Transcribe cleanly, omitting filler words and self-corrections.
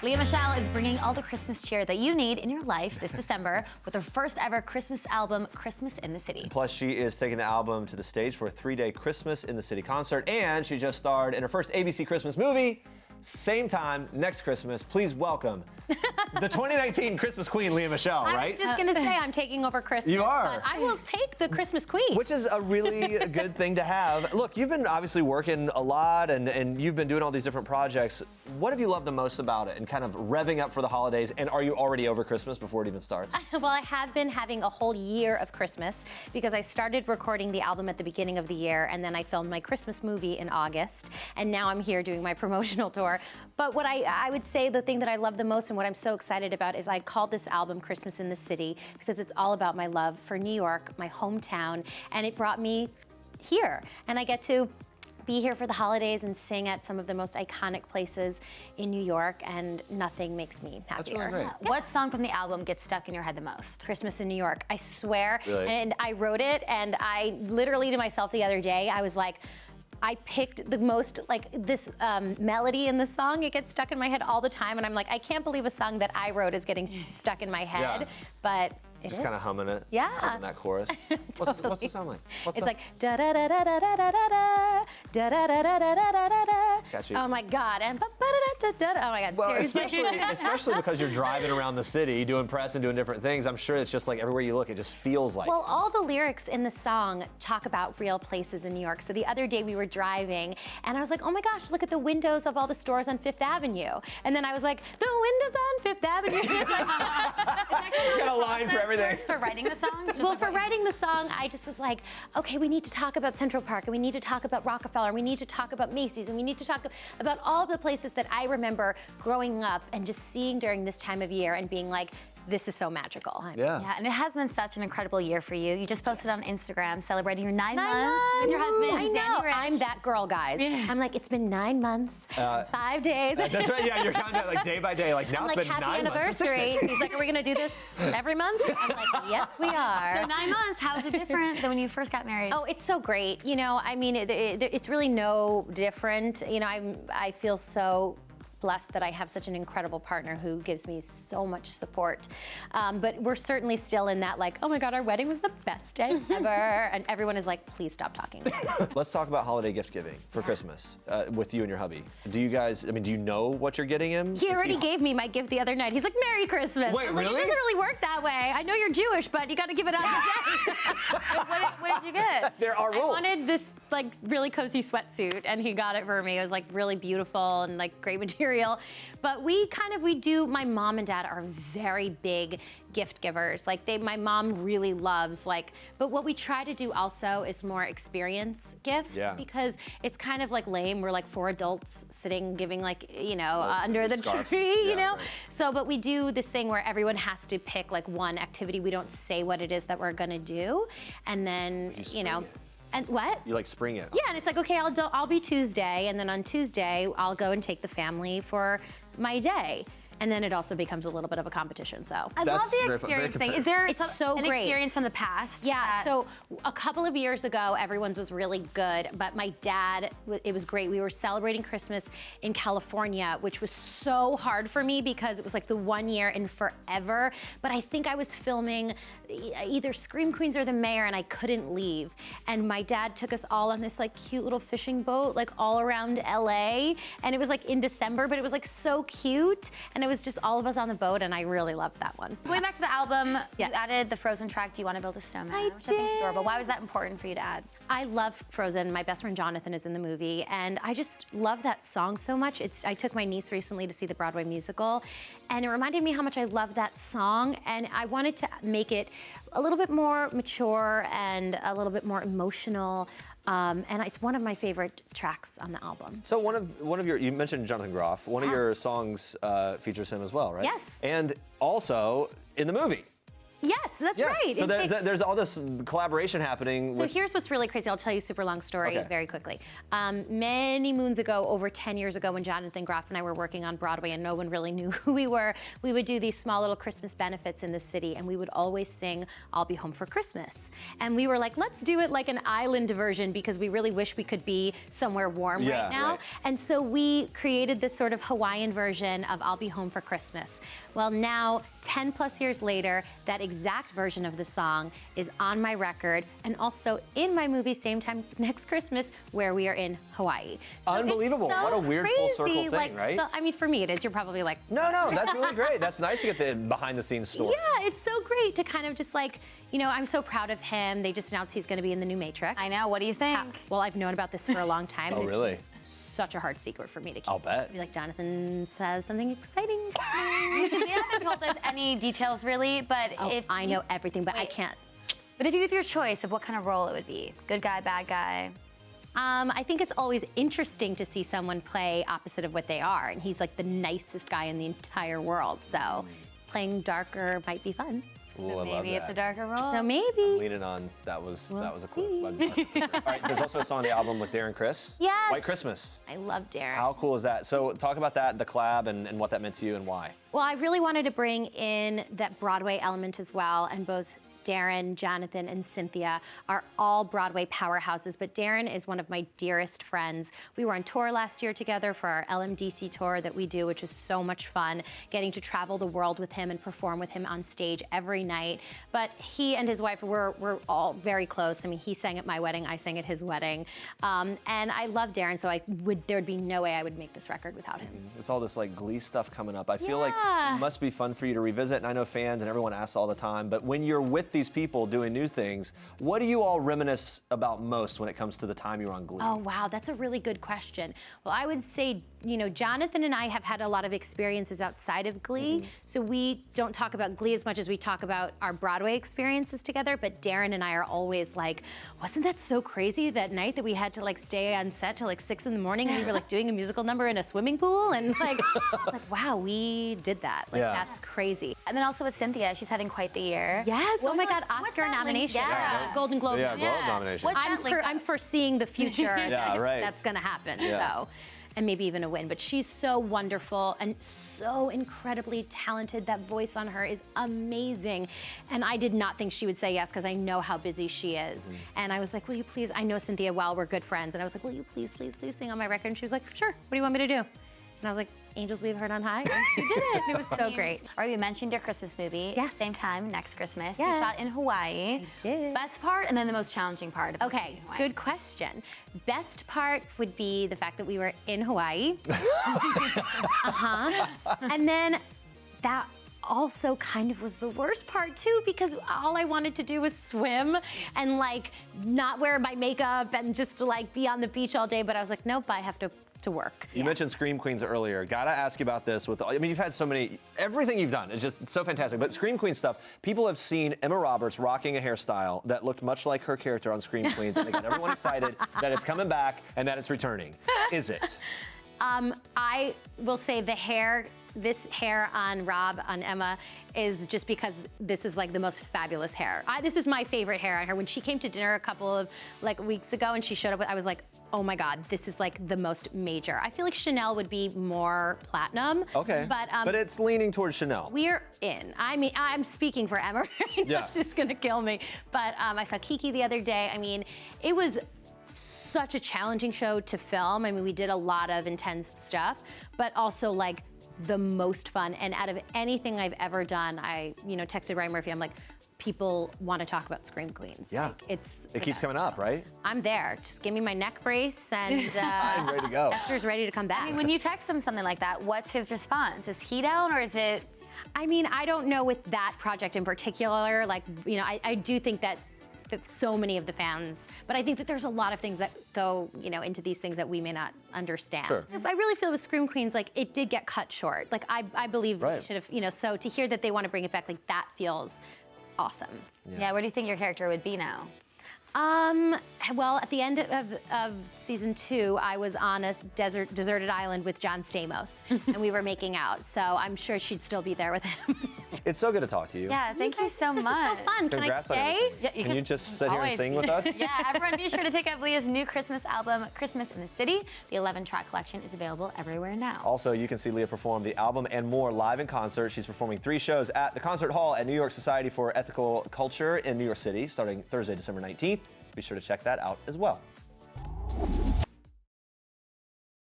Lea Michele is bringing all the Christmas cheer that you need in your life this December with her first ever Christmas album, Christmas in the City. Plus, she is taking the album to the stage for a 3-day Christmas in the City concert, and she just starred in her first ABC Christmas movie. Same time next Christmas. Please welcome the 2019 Christmas Queen, Lea Michele, right? I was just going to say I'm taking over Christmas. You are. But I will take the Christmas Queen. Which is a really good thing to have. Look, you've been obviously working a lot and you've been doing all these different projects. What have you loved the most about it and kind of revving up for the holidays? And are you already over Christmas before it even starts? Well, I have been having a whole year of Christmas because I started recording the album at the beginning of the year and then I filmed my Christmas movie in August. And now I'm here doing my promotional tour. But what I would say the thing that I love the most and what I'm so excited about is I called this album Christmas in the City because it's all about my love for New York, my hometown, and it brought me here. And I get to be here for the holidays and sing at some of the most iconic places in New York, and nothing makes me happier. That's really great. Yeah. What song from the album gets stuck in your head the most? Christmas in New York, I swear. Really? And I wrote it, and I literally to myself the other day, I was like, I picked the most, like, this melody in the song. It gets stuck in my head all the time, and I'm like, I can't believe a song that I wrote is getting stuck in my head, Yeah. but it Just is. kind of humming it. Yeah. Humming that chorus. What's the sound like? It's like da da da da da da da da da da da da da da da da. It's catchy. Oh my God! And ba da da da da. Oh my God! Well, seriously. especially because you're driving around the city, doing press and doing different things. I'm sure it's just like everywhere you look, it just feels like. Well, all the lyrics in the song talk about real places in New York. So the other day we were driving, and I was like, oh my gosh, look at the windows of all the stores on Fifth Avenue. And then I was like, the windows on Fifth Avenue. You got a line for everything. For writing the songs? Well, for writing the song, I just was like, okay, we need to talk about Central Park, and we need to talk about Rockefeller, and we need to talk about Macy's, and we need to talk about all the places that I remember growing up and just seeing during this time of year and being like, this is so magical. Yeah. Yeah, and it has been such an incredible year for you. You just posted on Instagram celebrating your 9 months months with your husband, I know. Zandy Rich. I'm that girl, guys. I'm like, it's been 9 months, 5 days. That's right. Yeah, you're counting it like day by day. Like now I'm it's like, been happy 9 months. and 6 anniversary. days. He's like, are we gonna do this every month? I'm like, yes, we are. So 9 months, how is it different than when you first got married? Oh, it's so great. You know, I mean, it's really no different. You know, I feel so blessed that I have such an incredible partner who gives me so much support. But we're certainly still in that like, oh my God, our wedding was the best day ever. And everyone is like, please stop talking. Let's talk about holiday gift giving for Christmas with you and your hubby. Do you guys, I mean, do you know what you're getting him? He already gave me my gift the other night. He's like, Merry Christmas. Wait, I was like, really? it doesn't really work that way. I know you're Jewish, but you got to give it out today. what did you get? There are rules. I wanted this like really cozy sweatsuit, and he got it for me. It was like really beautiful and like great material. But we do, my mom and dad are very big gift givers. Like my mom really loves but what we try to do also is more experience gifts. Yeah. Because it's kind of like lame. We're like 4 adults sitting giving under the scarf. tree, Yeah, you know? right. So, but we do this thing where everyone has to pick like one activity. We don't say what it is that we're gonna do. And then, You spring it. and what? You like spring it. Yeah, and it's like, okay, I'll be Tuesday, and then on Tuesday, I'll go and take the family for my day. And then it also becomes a little bit of a competition, so. I love That's the very experience thing. competitive. Is there It's so an great. experience from the past? Yeah, that- so a couple of years ago, everyone's was really good, but my dad, it was great. We were celebrating Christmas in California, which was so hard for me because it was like the 1 year in forever. But I think I was filming either Scream Queens or The Mayor, and I couldn't leave. And my dad took us all on this like cute little fishing boat, like all around LA. And it was like in December, but it was like so cute. And it was just all of us on the boat, and I really loved that one. Going back to the album, Yes. you added the Frozen track, Do You Want to Build a Snowman? I which I think is did. adorable. Why was that important for you to add? I love Frozen. My best friend Jonathan is in the movie, and I just love that song so much. I took my niece recently to see the Broadway musical, and it reminded me how much I love that song, and I wanted to make it a little bit more mature and a little bit more emotional, and it's one of my favorite tracks on the album. So one of your, you mentioned Jonathan Groff. One of your songs features him as well, right? Yes. And also in the movie. Yes, that's right. So there's all this collaboration happening. So here's what's really crazy. I'll tell you a super long story very quickly. Many moons ago, over 10 years ago, when Jonathan Groff and I were working on Broadway and no one really knew who we were, we would do these small little Christmas benefits in the city, and we would always sing "I'll Be Home for Christmas." And we were like, let's do it like an island version because we really wish we could be somewhere warm right now. Right. And so we created this sort of Hawaiian version of "I'll Be Home for Christmas." Well, now, 10 plus years later, that exact version of the song is on my record and also in my movie Same Time Next Christmas, where we are in Hawaii. So Unbelievable. It's so what a weird full circle crazy. thing, right? So, I mean, for me it is. You're probably like, No, that's really great. That's nice to get the behind the scenes story. yeah, it's so great to kind of just like, you know, I'm so proud of him. They just announced he's going to be in the new Matrix. I know. What do you think? Well, I've known about this for a long time. Oh, really? Such a hard secret for me to keep. I'll bet. Be like, Jonathan says something exciting. Because you haven't told us any details really, but if I know everything, but I can't. But if you had your choice of what kind of role it would be, good guy, bad guy. I think it's always interesting to see someone play opposite of what they are, and he's like the nicest guy in the entire world. So playing darker might be fun. Ooh, So I love maybe it's that. a darker role. So maybe. Leaning on that was a cool one. All right, there's also a song on the album with Darren Criss. Yes. White Christmas. I love Darren. How cool is that? So talk about that, the collab, and what that meant to you and why. Well, I really wanted to bring in that Broadway element as well, and both Darren, Jonathan, and Cynthia are all Broadway powerhouses, but Darren is one of my dearest friends. We were on tour last year together for our LMDC tour that we do, which is so much fun, getting to travel the world with him and perform with him on stage every night. But he and his wife were all very close. I mean, he sang at my wedding, I sang at his wedding. And I love Darren, so there'd be no way I would make this record without him. It's all this like Glee stuff coming up. I feel like it must be fun for you to revisit, and I know fans and everyone asks all the time, but when you're with these people doing new things, what do you all reminisce about most when it comes to the time you were on Glee? Oh, wow, that's a really good question. Well, I would say, you know, Jonathan and I have had a lot of experiences outside of Glee, so we don't talk about Glee as much as we talk about our Broadway experiences together, but Darren and I are always like, wasn't that so crazy that night that we had to like stay on set till like 6 in the morning and we were like doing a musical number in a swimming pool? And like, it's like, wow, we did that. Like, that's crazy. And then also with Cynthia, she's having quite the year. Yes, oh my God, what's Oscar that link? nomination. Yeah. Golden Globe. Yeah, Globe nomination. What's that link I'm foreseeing the future. Yeah, right. That's gonna happen. Yeah. So, and maybe even a win. But she's so wonderful and so incredibly talented. That voice on her is amazing. And I did not think she would say yes because I know how busy she is. And I was like, will you please? I know Cynthia well. We're good friends. And I was like, will you please sing on my record? And she was like, sure. What do you want me to do? And I was like, Angels We've Heard on High. And she did it. It was so great. All right, we mentioned your Christmas movie. Yes. Same time next Christmas. Yes. You shot in Hawaii. I did. Best part and then the most challenging part. Of Okay, shooting in Hawaii. good question. Best part would be the fact that we were in Hawaii. And then that also kind of was the worst part too, because all I wanted to do was swim and like not wear my makeup and just to like be on the beach all day. But I was like, nope, I have to work. You mentioned Scream Queens earlier. Gotta ask you about this. I mean, you've had so many, everything you've done is just so fantastic. But Scream Queen stuff, people have seen Emma Roberts rocking a hairstyle that looked much like her character on Scream Queens, and they got everyone excited that it's coming back and that it's returning. Is it? I will say this hair on Rob, on Emma, is just because this is like the most fabulous hair. This is my favorite hair on her. When she came to dinner a couple of like weeks ago and she showed up, I was like, oh my God, this is like the most major. I feel like Chanel would be more platinum. Okay. But it's leaning towards Chanel. We're in. I mean, I'm speaking for Emma right now. Yeah. She's gonna kill me. But I saw Kiki the other day. I mean, it was such a challenging show to film. I mean, we did a lot of intense stuff, but also like the most fun. And out of anything I've ever done, I texted Ryan Murphy, I'm like, people want to talk about Scream Queens. Yeah. Like, it keeps coming up, right? I'm there. Just give me my neck brace and I'm ready to go. Esther's ready to come back. I mean, when you text him something like that, what's his response? Is he down or is it? I mean, I don't know with that project in particular. Like, I do think that so many of the fans, but I think that there's a lot of things that go, into these things that we may not understand. Sure. I really feel with Scream Queens, like it did get cut short. Like I believe we should have, so to hear that they want to bring it back, like that feels awesome. Yeah, where do you think your character would be now? Well, at the end of season 2, I was on a deserted island with John Stamos, and we were making out. So I'm sure she'd still be there with him. It's so good to talk to you. Yeah, thank you so This much. is so fun. Congrats Can on I stay? everything. Yeah, Can you just sit here and always- sing with us? Yeah, everyone be sure to pick up Lea's new Christmas album, Christmas in the City. The 11-track collection is available everywhere now. Also, you can see Lea perform the album and more live in concert. She's performing 3 shows at the Concert Hall at New York Society for Ethical Culture in New York City, starting Thursday, December 19th. Be sure to check that out as well.